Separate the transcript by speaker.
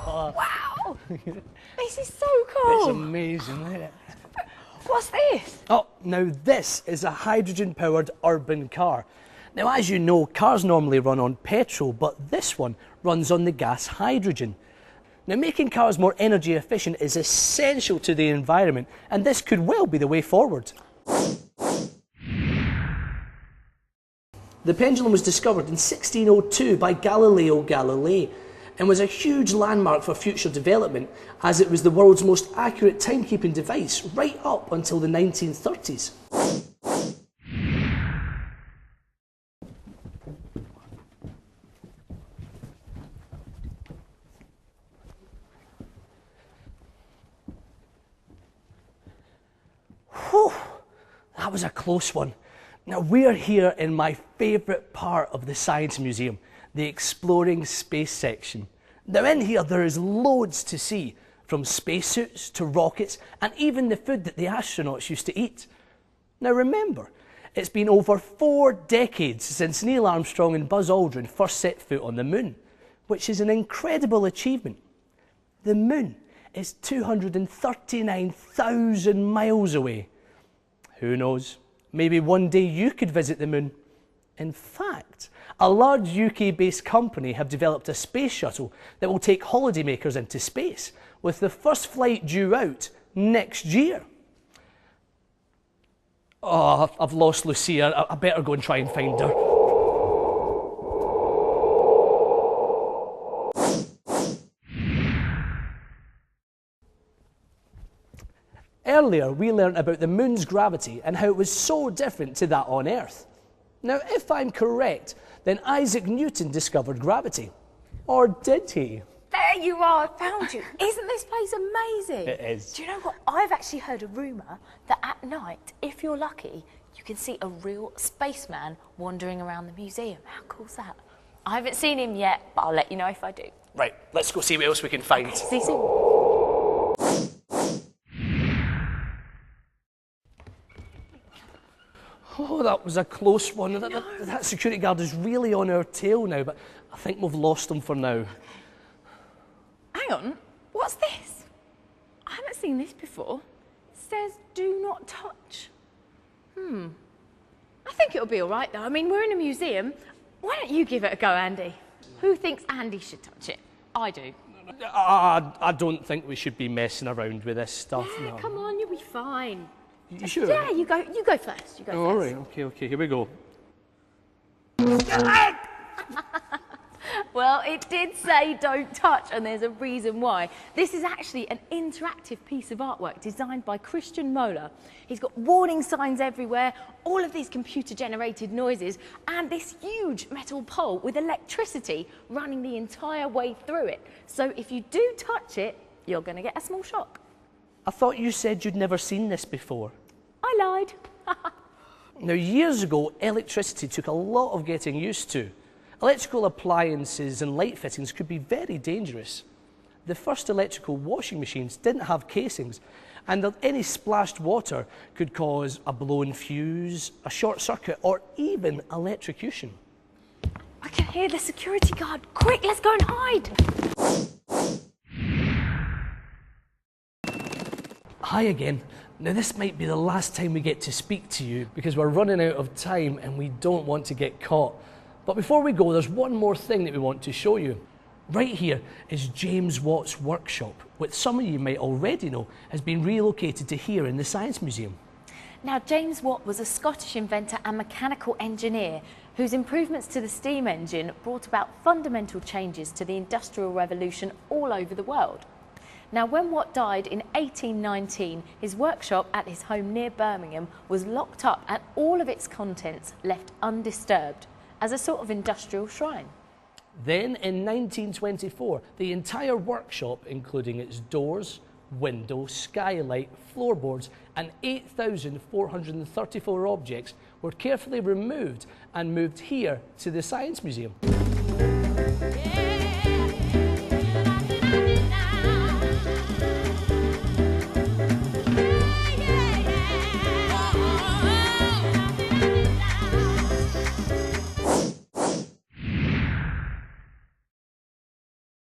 Speaker 1: Wow! This is so cool!
Speaker 2: It's amazing, isn't it?
Speaker 1: What's this?
Speaker 2: Oh, now this is a hydrogen-powered urban car. Now, as you know, cars normally run on petrol, but this one runs on the gas hydrogen. Now, making cars more energy efficient is essential to the environment, and this could well be the way forward. The pendulum was discovered in 1602 by Galileo Galilei and was a huge landmark for future development, as it was the world's most accurate timekeeping device right up until the 1930s. Whew, that was a close one. Now we're here in my favourite part of the Science Museum, the Exploring Space section. Now in here there is loads to see, from spacesuits to rockets and even the food that the astronauts used to eat. Now remember, it's been over 4 decades since Neil Armstrong and Buzz Aldrin first set foot on the moon, which is an incredible achievement. The moon is 239,000 miles away. Who knows? Maybe one day you could visit the moon. In fact, a large UK-based company have developed a space shuttle that will take holidaymakers into space, with the first flight due out next year. Oh, I've lost Lucia. I better go and try and find her. Earlier, we learnt about the moon's gravity and how it was so different to that on Earth. Now, if I'm correct, then Isaac Newton discovered gravity. Or did he?
Speaker 1: There you are, I found you. Isn't this place amazing?
Speaker 2: It is.
Speaker 1: Do you know what? I've actually heard a rumour that at night, if you're lucky, you can see a real spaceman wandering around the museum. How cool's that? I haven't seen him yet, but I'll let you know if I do.
Speaker 2: Right, let's go see what else we can find.
Speaker 1: Okay, see you soon.
Speaker 2: Oh, that was a close one. That security guard is really on our tail now, but I think we've lost him for now.
Speaker 1: Hang on, what's this? I haven't seen this before. It says, do not touch. I think it'll be all right, though. I mean, we're in a museum. Why don't you give it a go, Andy? Who thinks Andy should touch it? I do.
Speaker 2: I don't think we should be messing around with this stuff.
Speaker 1: Yeah,
Speaker 2: no.
Speaker 1: come on, you'll be fine.
Speaker 2: You sure?
Speaker 1: Yeah, you go first. You go first.
Speaker 2: All right, okay, here we go.
Speaker 1: Well, it did say don't touch, and there's a reason why. This is actually an interactive piece of artwork designed by Christian Moeller. He's got warning signs everywhere, all of these computer-generated noises, and this huge metal pole with electricity running the entire way through it. So if you do touch it, you're going to get a small shock.
Speaker 2: I thought you said you'd never seen this before.
Speaker 1: I lied.
Speaker 2: Now, years ago, electricity took a lot of getting used to. Electrical appliances and light fittings could be very dangerous. The first electrical washing machines didn't have casings, and any splashed water could cause a blown fuse, a short circuit, or even electrocution.
Speaker 1: I can hear the security guard. Quick, let's go and hide.
Speaker 2: Hi again. Now, this might be the last time we get to speak to you because we're running out of time and we don't want to get caught. But before we go, there's one more thing that we want to show you. Right here is James Watt's workshop, which some of you might already know has been relocated to here in the Science Museum.
Speaker 1: Now, James Watt was a Scottish inventor and mechanical engineer whose improvements to the steam engine brought about fundamental changes to the Industrial Revolution all over the world. Now, when Watt died in 1819, his workshop at his home near Birmingham was locked up and all of its contents left undisturbed as a sort of industrial shrine.
Speaker 2: Then in 1924, the entire workshop, including its doors, window, skylight, floorboards and 8,434 objects were carefully removed and moved here to the Science Museum.